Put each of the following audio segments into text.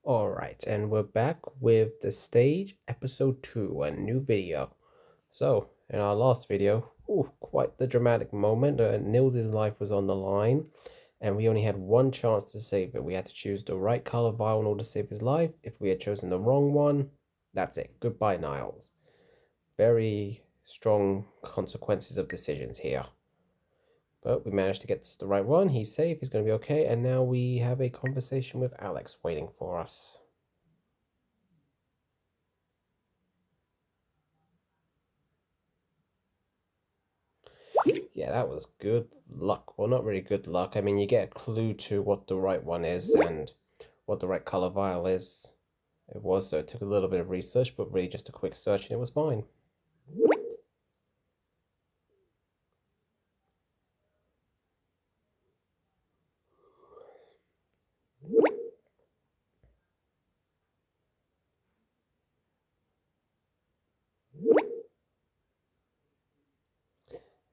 Alright, and we're back with the stage episode 2, a new video. So, in our last video, quite the dramatic moment. Nils' life was on the line, and we only had one chance to save it. We had to choose the right color vial in order to save his life. If we had chosen the wrong one, that's it. Goodbye, Niles. Very strong consequences of decisions here. But we managed to get the right one. He's safe, he's going to be okay, and now we have a conversation with Alex waiting for us. Yeah, that was good luck. Well, not really good luck. I mean, you get a clue to what the right one is and what the right color vial is. It was, so it took a little bit of research, but really just a quick search and it was fine.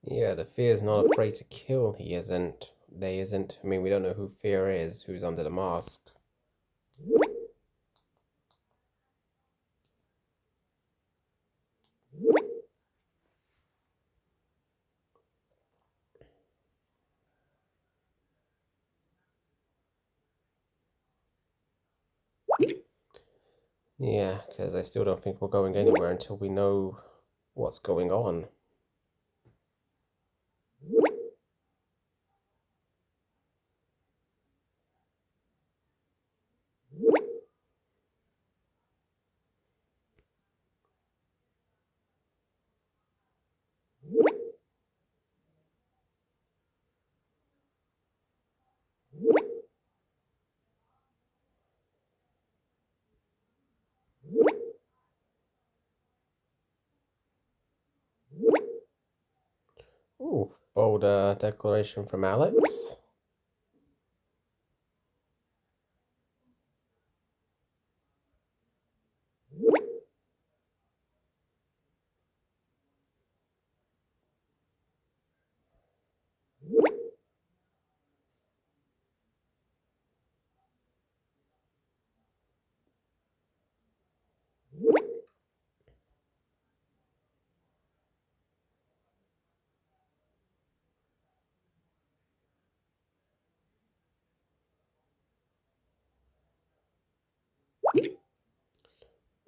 Yeah, the fear's not afraid to kill. He isn't. They isn't. I mean, we don't know who fear is, who's under the mask. Yeah, because I still don't think we're going anywhere until we know what's going on. Ooh, bold declaration from Alex.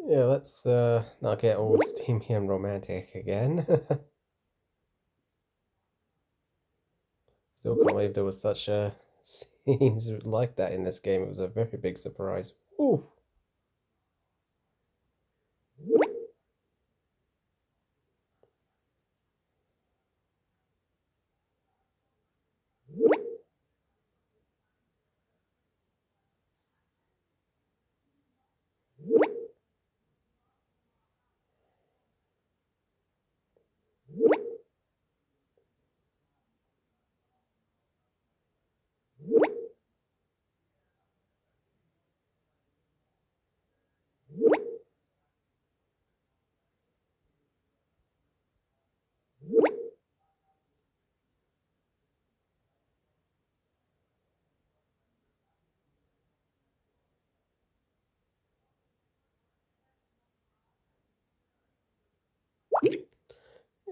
Yeah, let's not get all steamy and romantic again. Still can't believe there was such a scenes like that in this game. It was a very big surprise. Ooh.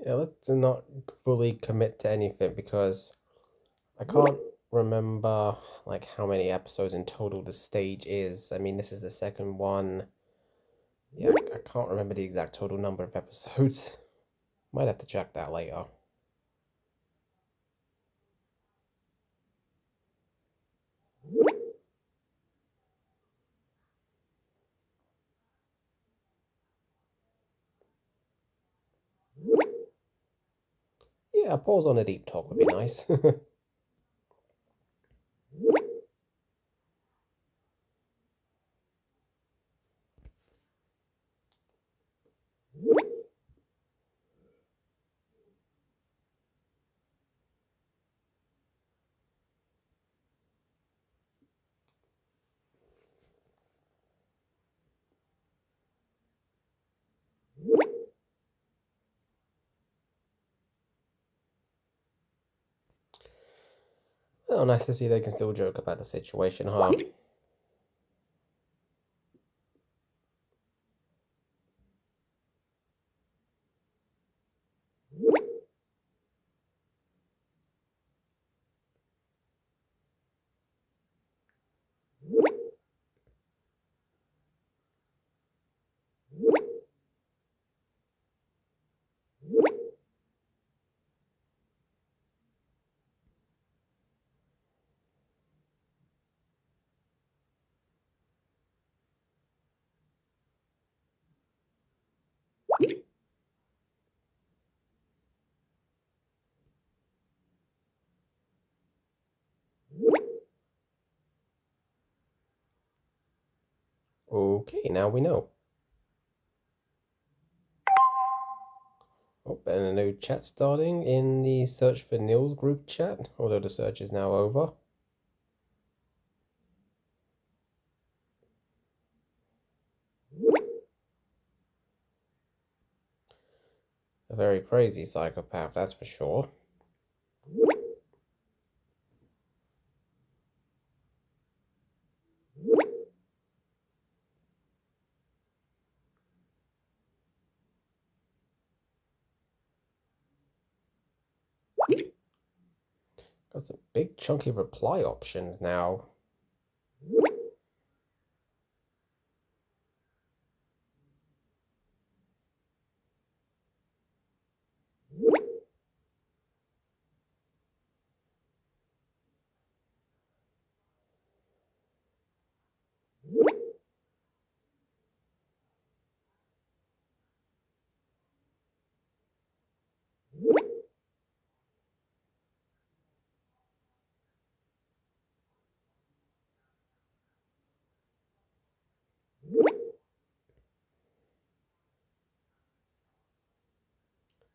Yeah, let's not fully commit to anything because I can't remember like how many episodes in total the stage is. I mean, this is the second one. Yeah, I can't remember the exact total number of episodes. Might have to check that later. Yeah, pause on a deep talk would be nice. Oh, nice to see they can still joke about the situation, huh? Okay, now we know. Oh, and a new chat starting in the search for Nils group chat, although the search is now over. A very crazy psychopath, that's for sure. Got some big chunky reply options now.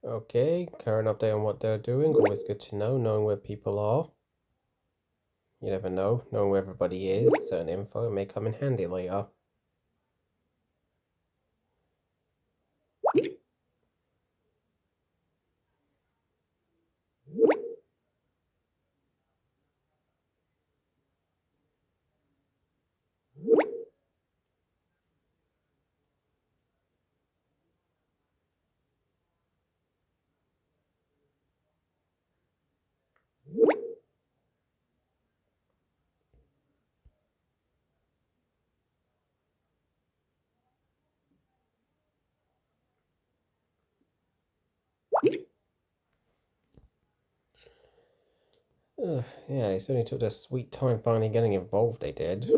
Okay, current update on what they're doing. Always good to know, knowing where people are. You never know, knowing where everybody is. Certain info may come in handy later. Yeah, they certainly took their sweet time finally getting involved, they did.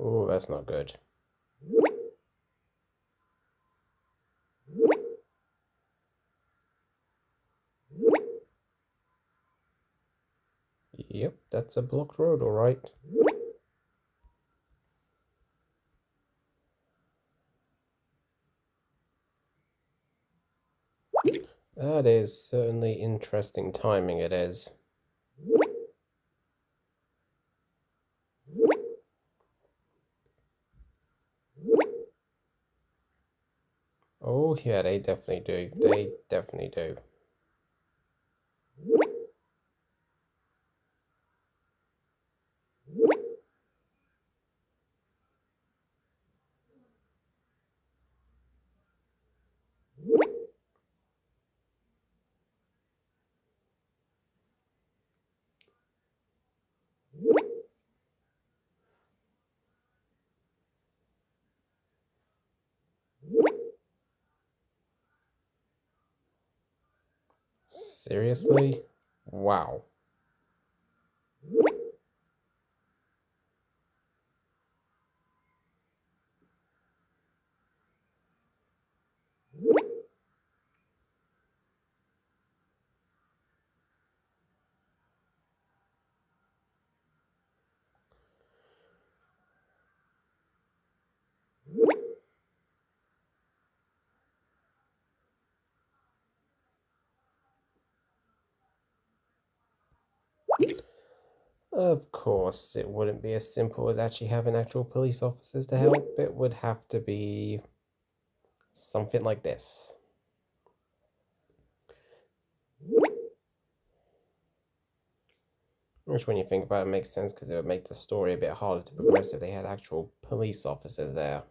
Oh, that's not good. Yep, that's a blocked road, alright. That is certainly interesting timing, it is. Oh, yeah, they definitely do. They definitely do. Seriously? Wow. Of course, it wouldn't be as simple as actually having actual police officers to help. It would have to be something like this. Which, when you think about it, makes sense because it would make the story a bit harder to progress if they had actual police officers there.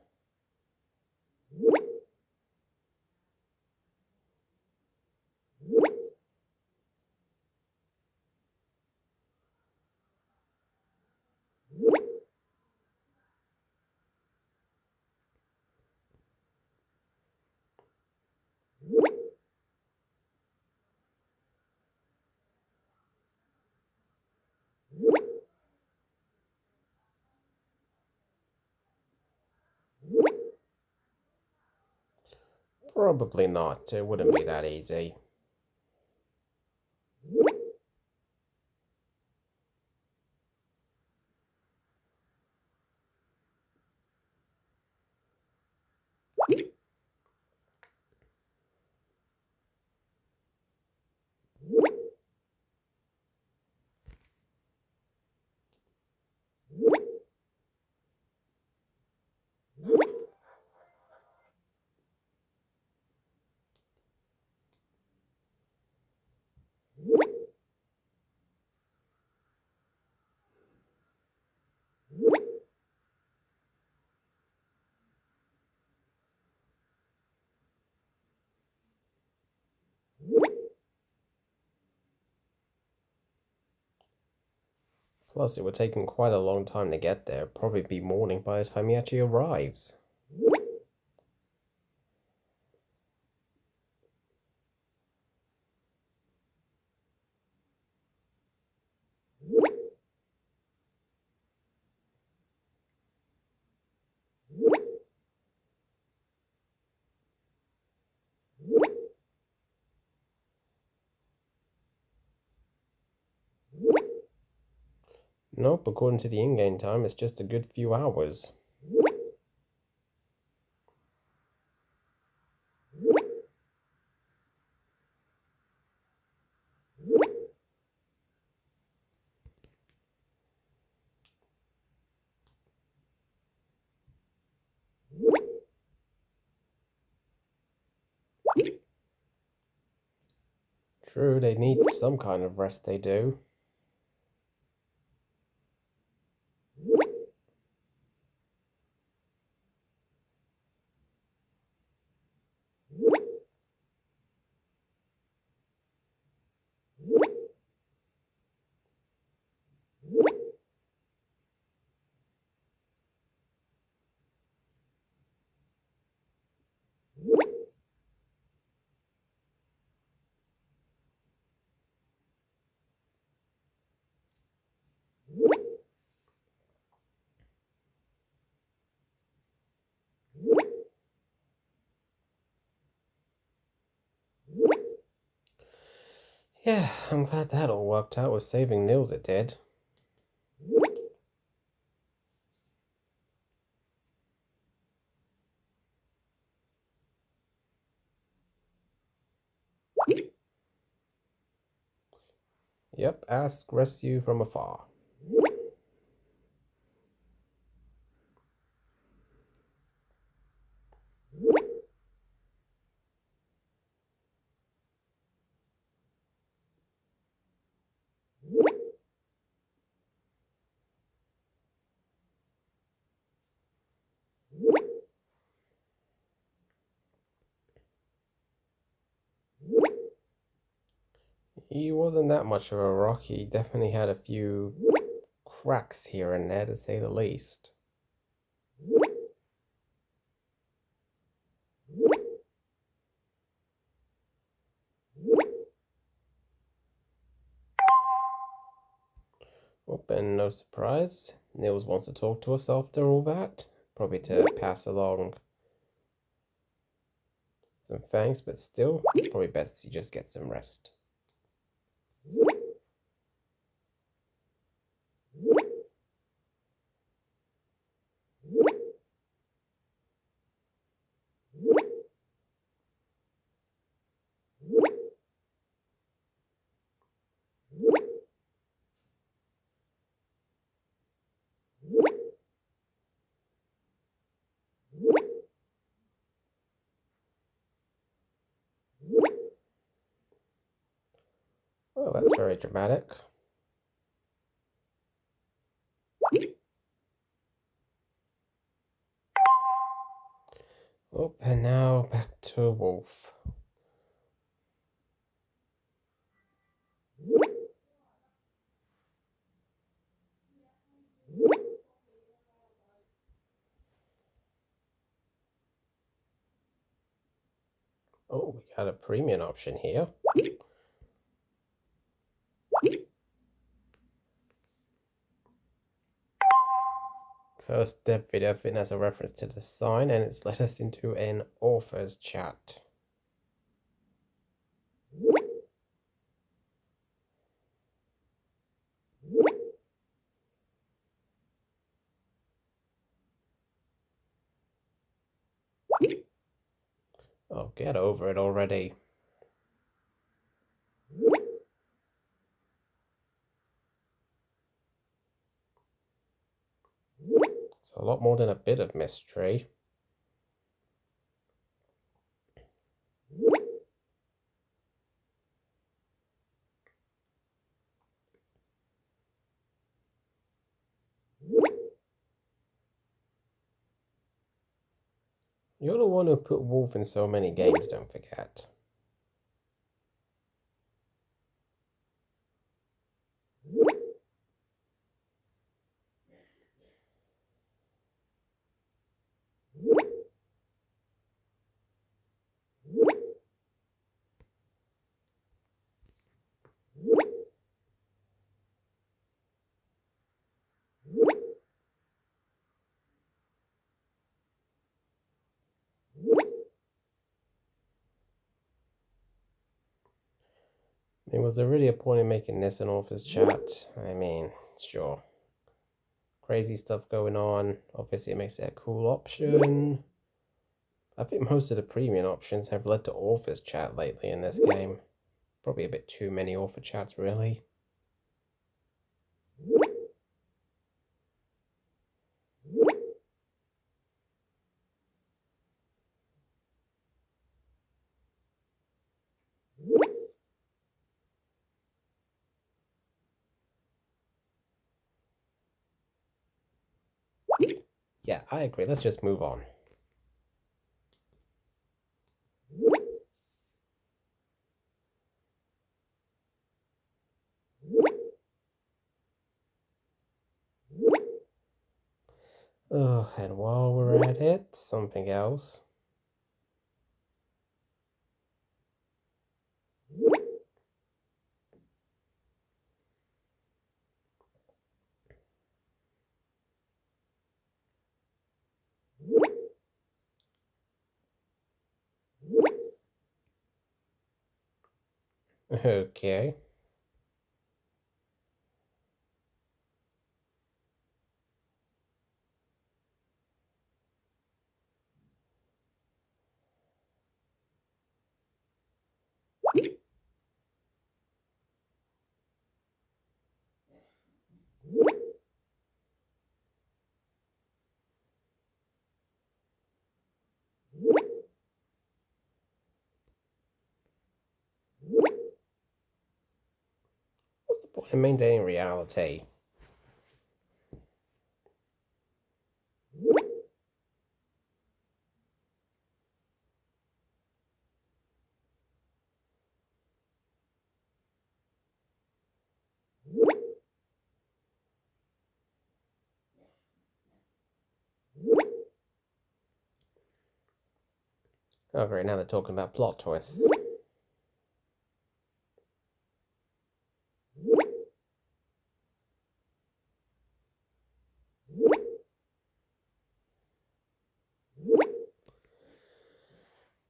Probably not. It wouldn't be that easy. Plus, it would take him quite a long time to get there. Probably be morning by the time he actually arrives. Nope, according to the in-game time, it's just a good few hours. True, they need some kind of rest, they do. Yeah, I'm glad that all worked out with saving Nils, it did. Yep, ask rescue from afar. He wasn't that much of a rock. He definitely had a few cracks here and there, to say the least. Oh, and no surprise, Nils wants to talk to us after all that. Probably to pass along some thanks, but still, probably best he just gets some rest. Oh, that's very dramatic. Oh, and now back to Wolf. Oh, we got a premium option here. Cursed Dev video, I think that's a reference to the sign, and it's led us into an author's chat. Oh, get over it already. It's a lot more than a bit of mystery. You're the one who put Wolf in so many games, don't forget. Was there really a point in making this an author's chat? I mean, sure. Crazy stuff going on. Obviously, it makes it a cool option. I think most of the premium options have led to author's chat lately in this game. Probably a bit too many author chats, really. Yeah, I agree. Let's just move on. Oh, and while we're at it, something else. Okay. What's the point in maintaining reality? Oh, great, now they're talking about plot twists.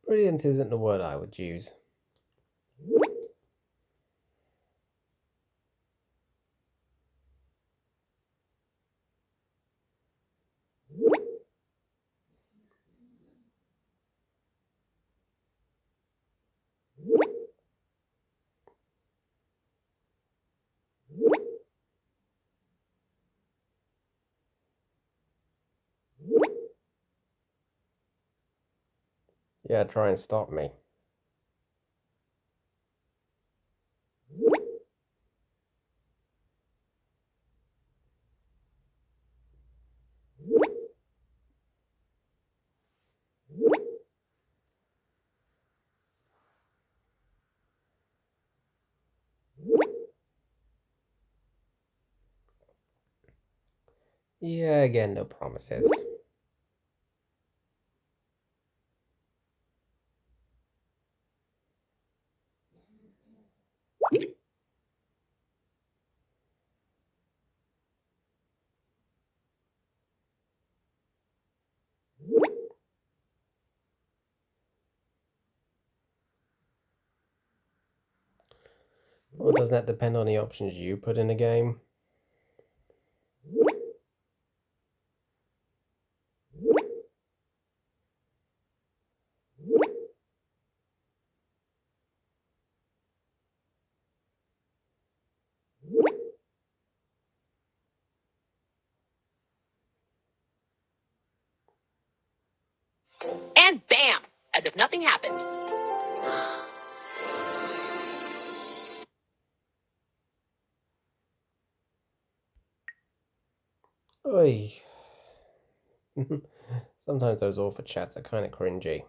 Brilliant isn't the word I would use. Yeah, try and stop me. Yeah, again, no promises. Well, doesn't that depend on the options you put in the game? and bam, as if nothing happened. Oy. Sometimes those author chats are kind of cringy.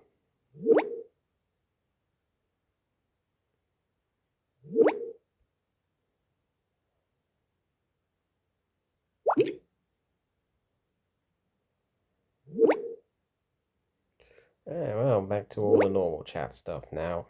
Yeah, well, back to all the normal chat stuff now.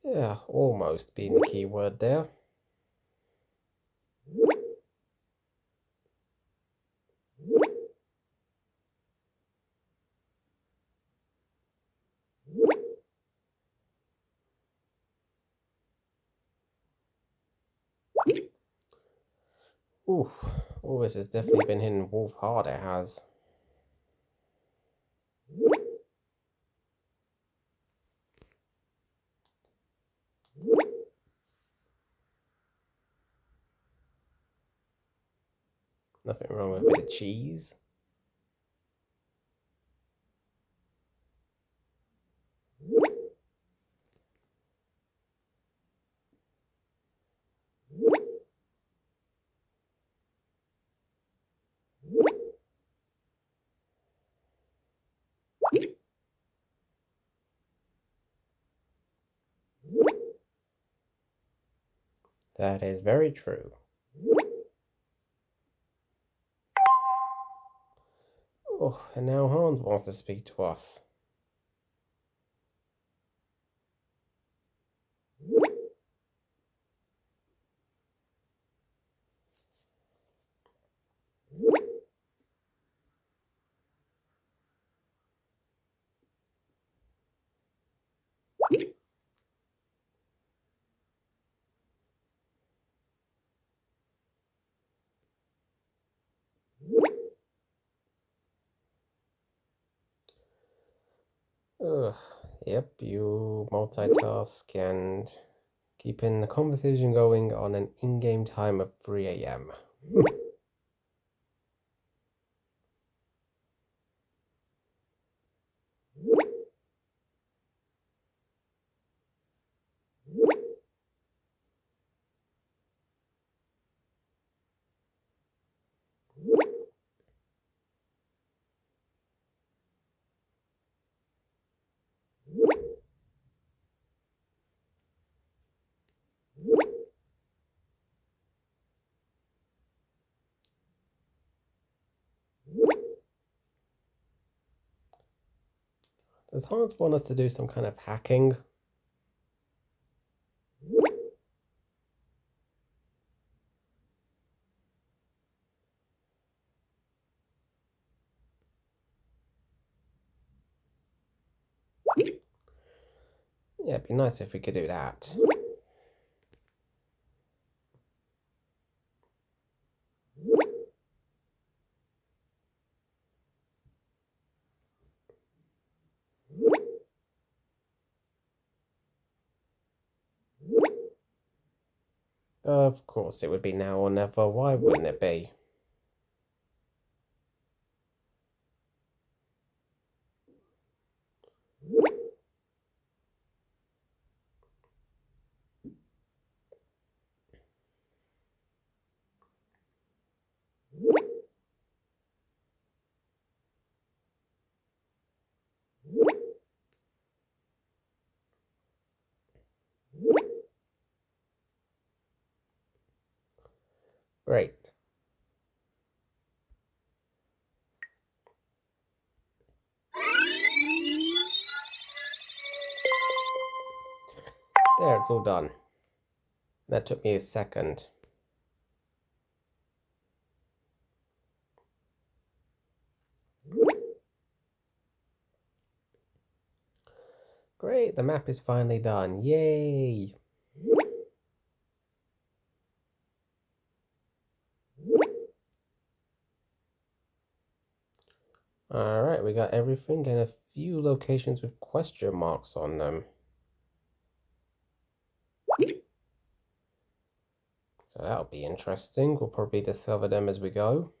Yeah, almost being the key word there. Ooh, all this has definitely been hitting Wolf hard, it has. Nothing wrong with a bit of cheese. That is very true. Oh, and now Hans wants to speak to us. Ugh, yep, you multitask and keeping the conversation going on an in-game time of 3 a.m. Does Hans want us to do some kind of hacking? Yeah, it'd be nice if we could do that. Of course it would be now or never, why wouldn't it be? Great. There, it's all done. That took me a second. Great, the map is finally done. Yay! Alright, we got everything and a few locations with question marks on them. So that'll be interesting. We'll probably discover them as we go.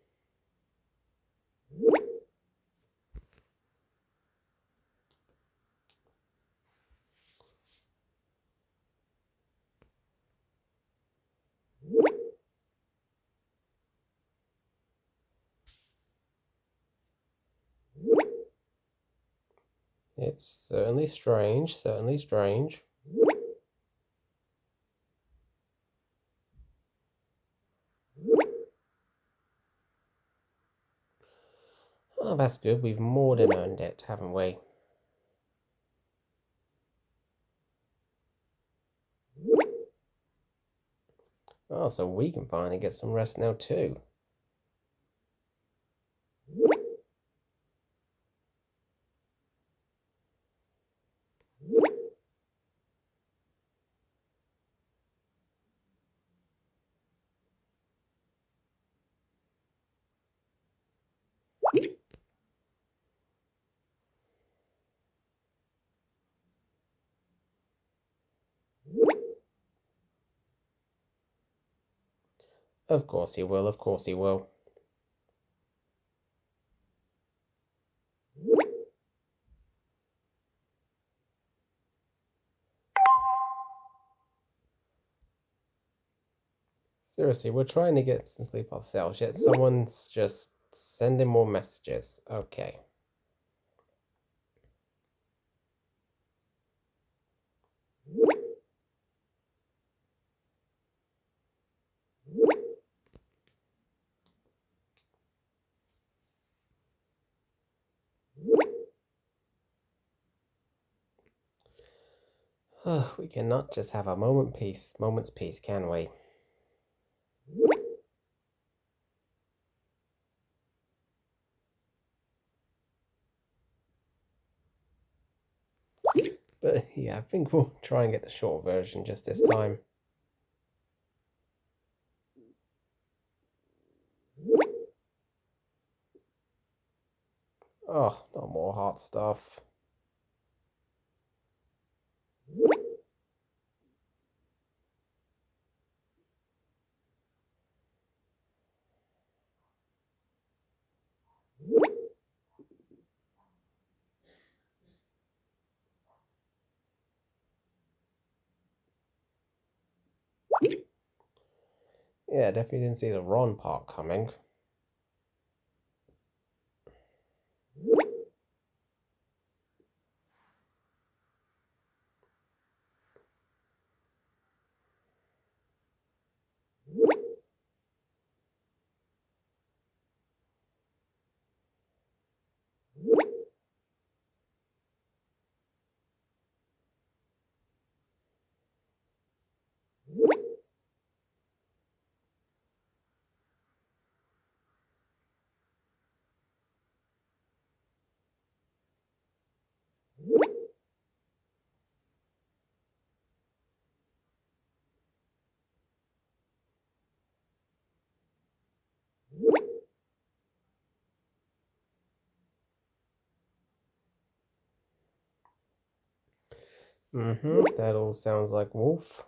It's certainly strange, certainly strange. Oh, that's good. We've more than earned it, haven't we? Oh, so we can finally get some rest now too. Of course he will, of course he will. Seriously, we're trying to get some sleep ourselves, yet someone's just sending more messages. Okay. We cannot just have a moment's peace, can we? But yeah, I think we'll try and get the short version just this time. Oh, no more hot stuff. Yeah, definitely didn't see the Ron part coming. That all sounds like Wolf.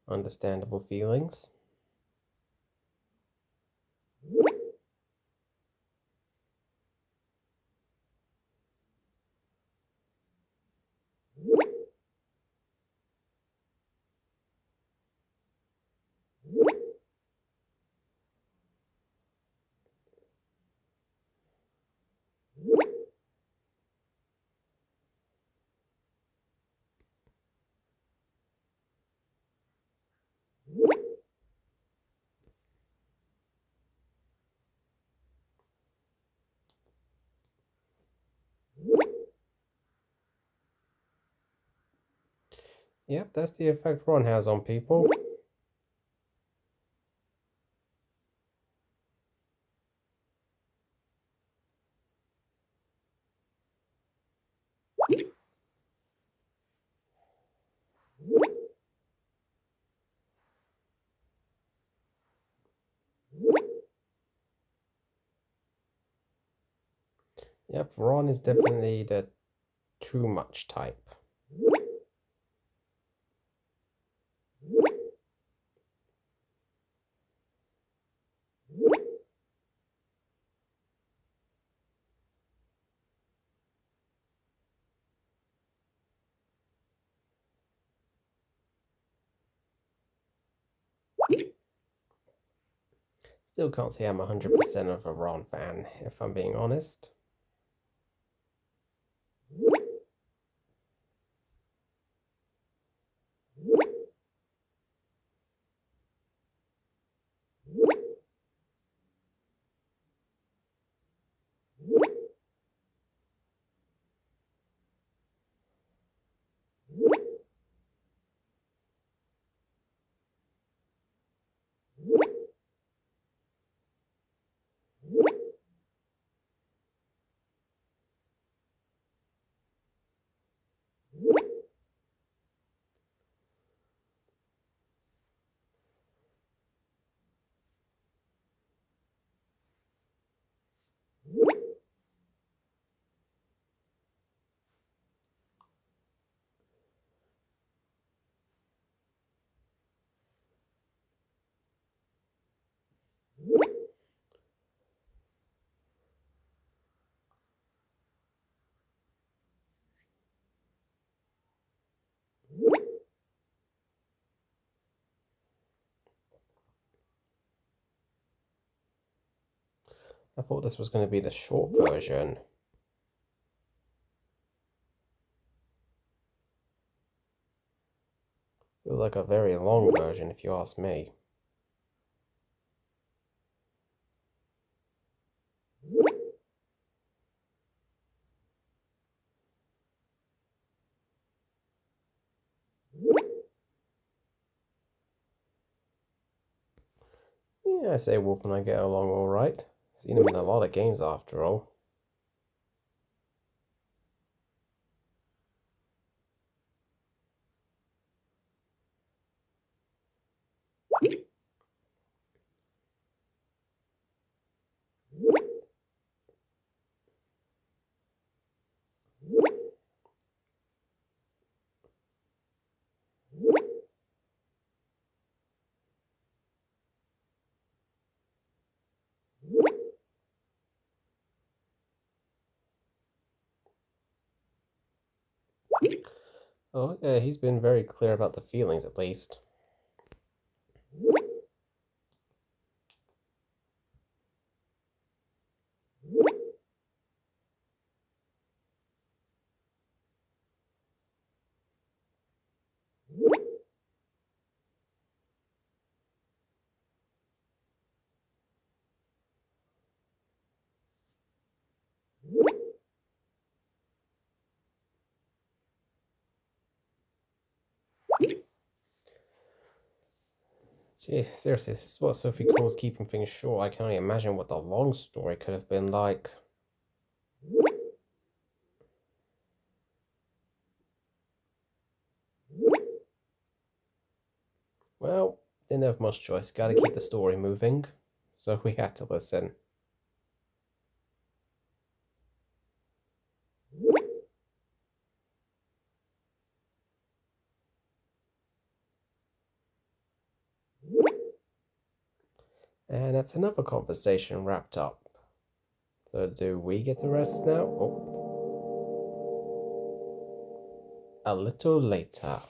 Understandable feelings. Yep, that's the effect Ron has on people. Yep, Ron is definitely the too much type. Still can't say I'm 100% of a Ron fan, if I'm being honest. I thought this was going to be the short version. Feels like a very long version, if you ask me. Yeah, I say Wolf and I get along alright. Seen him in a lot of games after all. Oh, yeah, he's been very clear about the feelings at least. Gee, seriously, this is what Sophie calls keeping things short. I can only imagine what the long story could have been like. Well, didn't have much choice. Gotta keep the story moving. So we had to listen. And that's another conversation wrapped up. So do we get to rest now? Oh, a little later.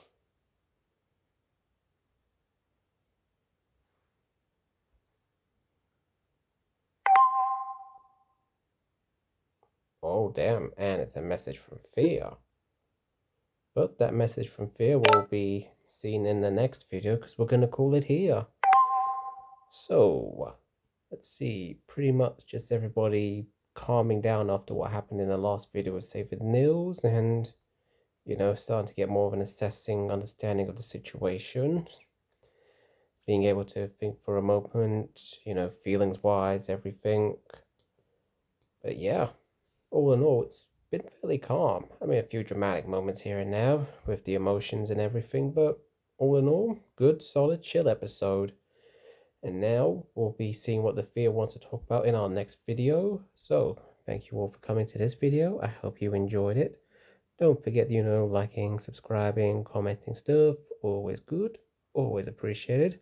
Oh, damn. And it's a message from Fear. But that message from Fear will be seen in the next video because we're going to call it here. So, let's see. Pretty much just everybody calming down after what happened in the last video with Saving Nils. And starting to get more of an assessing understanding of the situation, being able to think for a moment, feelings wise, everything. But yeah, all in all, it's been fairly calm. I mean, a few dramatic moments here and there with the emotions and everything, but all in all, good, solid, chill episode. And now we'll be seeing what the Thea wants to talk about in our next video. So, thank you all for coming to this video. I hope you enjoyed it. Don't forget, liking, subscribing, commenting stuff. Always good, always appreciated.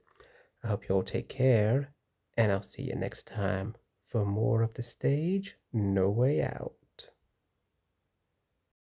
I hope you all take care, and I'll see you next time for more of the stage No Way Out.